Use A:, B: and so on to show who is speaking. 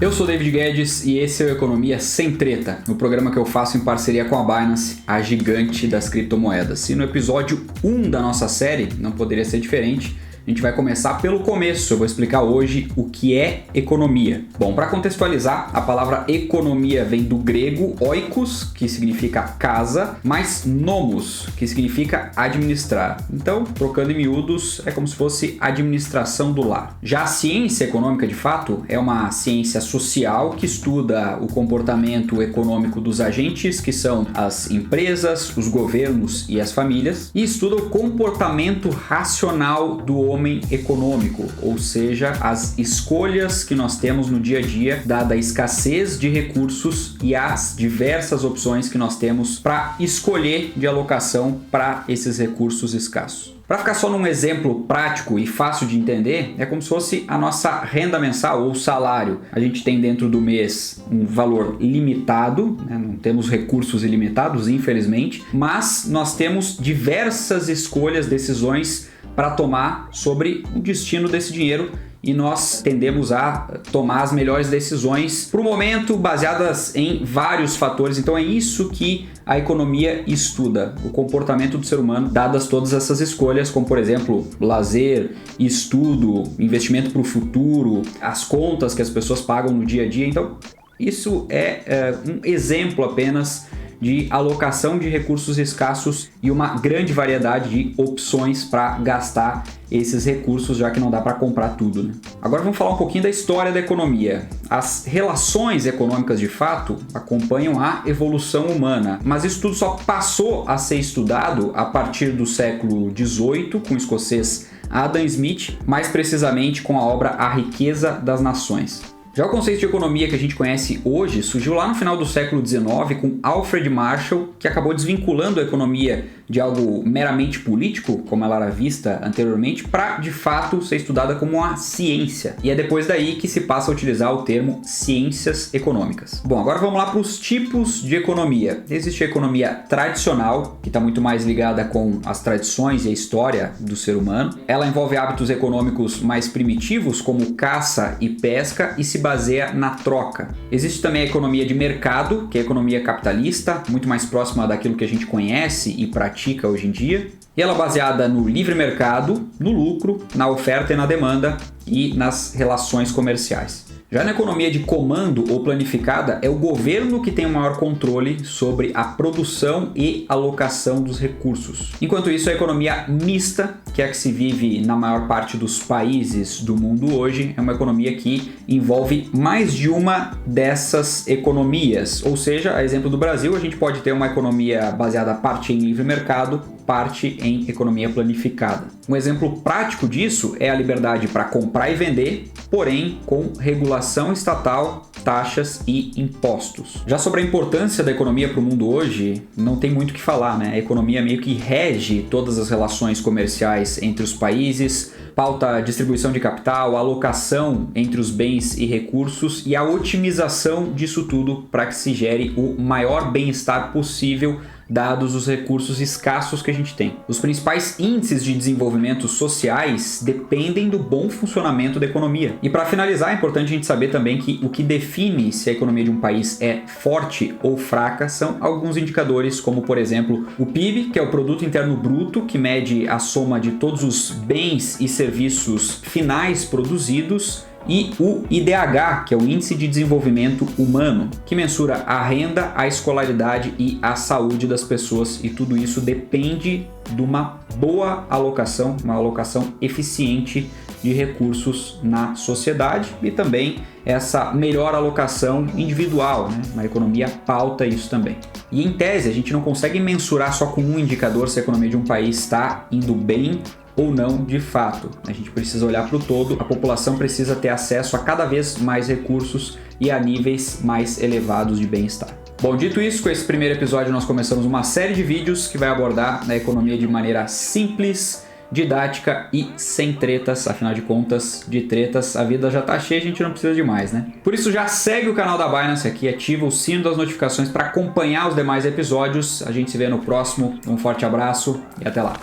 A: Eu sou David Guedes e esse é o Economia Sem Treta, no programa que eu faço em parceria com a Binance, a gigante das criptomoedas. E no episódio 1 da nossa série, não poderia ser diferente, a gente vai começar pelo começo. Eu vou explicar hoje o que é economia. Bom, para contextualizar, a palavra economia vem do grego oikos, que significa casa, mais nomos, que significa administrar. Então, trocando em miúdos, é como se fosse administração do lar. Já a ciência econômica, de fato, é uma ciência social que estuda o comportamento econômico dos agentes, que são as empresas, os governos e as famílias, e estuda o comportamento racional do homem econômico, ou seja, as escolhas que nós temos no dia a dia, dada a escassez de recursos e as diversas opções que nós temos para escolher de alocação para esses recursos escassos. Para ficar só num exemplo prático e fácil de entender, é como se fosse a nossa renda mensal ou salário. A gente tem dentro do mês um valor limitado, né? Não temos recursos ilimitados, infelizmente, mas nós temos diversas escolhas, decisões para tomar sobre o destino desse dinheiro e nós tendemos a tomar as melhores decisões para o momento baseadas em vários fatores. Então é isso que a economia estuda, o comportamento do ser humano, dadas todas essas escolhas, como por exemplo, lazer, estudo, investimento para o futuro, as contas que as pessoas pagam no dia a dia. Então isso é um exemplo apenas de alocação de recursos escassos e uma grande variedade de opções para gastar esses recursos, já que não dá para comprar tudo, né? Agora vamos falar um pouquinho da história da economia. As relações econômicas, de fato, acompanham a evolução humana, mas isso tudo só passou a ser estudado a partir do século XVIII, com o escocês Adam Smith, mais precisamente com a obra A Riqueza das Nações. Já o conceito de economia que a gente conhece hoje surgiu lá no final do século XIX com Alfred Marshall, que acabou desvinculando a economia de algo meramente político, como ela era vista anteriormente, para de fato ser estudada como uma ciência. E é depois daí que se passa a utilizar o termo ciências econômicas. Bom, agora vamos lá para os tipos de economia. Existe a economia tradicional, que está muito mais ligada com as tradições e a história do ser humano. Ela envolve hábitos econômicos mais primitivos, como caça e pesca, e se baseia na troca. Existe também a economia de mercado, que é a economia capitalista, muito mais próxima daquilo que a gente conhece e pratica hoje em dia. E ela é baseada no livre mercado, no lucro, na oferta e na demanda e nas relações comerciais. Já na economia de comando ou planificada, é o governo que tem o maior controle sobre a produção e alocação dos recursos. Enquanto isso, a economia mista, que é a que se vive na maior parte dos países do mundo hoje, é uma economia que envolve mais de uma dessas economias. Ou seja, a exemplo do Brasil, a gente pode ter uma economia baseada parte em livre mercado, parte em economia planificada. Um exemplo prático disso é a liberdade para comprar e vender, porém com regulação estatal, taxas e impostos. Já sobre a importância da economia para o mundo hoje, não tem muito o que falar, né? A economia meio que rege todas as relações comerciais entre os países, pauta a distribuição de capital, a alocação entre os bens e recursos e a otimização disso tudo para que se gere o maior bem-estar possível dados os recursos escassos que a gente tem. Os principais índices de desenvolvimento sociais dependem do bom funcionamento da economia. E para finalizar, é importante a gente saber também que o que define se a economia de um país é forte ou fraca são alguns indicadores, como por exemplo o PIB, que é o Produto Interno Bruto, que mede a soma de todos os bens e serviços finais produzidos, e o IDH, que é o Índice de Desenvolvimento Humano, que mensura a renda, a escolaridade e a saúde das pessoas, e tudo isso depende de uma boa alocação, uma alocação eficiente de recursos na sociedade e também essa melhor alocação individual, né? Uma economia pauta isso também. E em tese, a gente não consegue mensurar só com um indicador se a economia de um país está indo bem ou não de fato. A gente precisa olhar para o todo, a população precisa ter acesso a cada vez mais recursos e a níveis mais elevados de bem-estar. Bom, dito isso, com esse primeiro episódio nós começamos uma série de vídeos que vai abordar a economia de maneira simples, didática e sem tretas. Afinal de contas, de tretas a vida já tá cheia, a gente não precisa de mais, né? Por isso já segue o canal da Binance aqui, ativa o sino das notificações para acompanhar os demais episódios. A gente se vê no próximo, um forte abraço e até lá!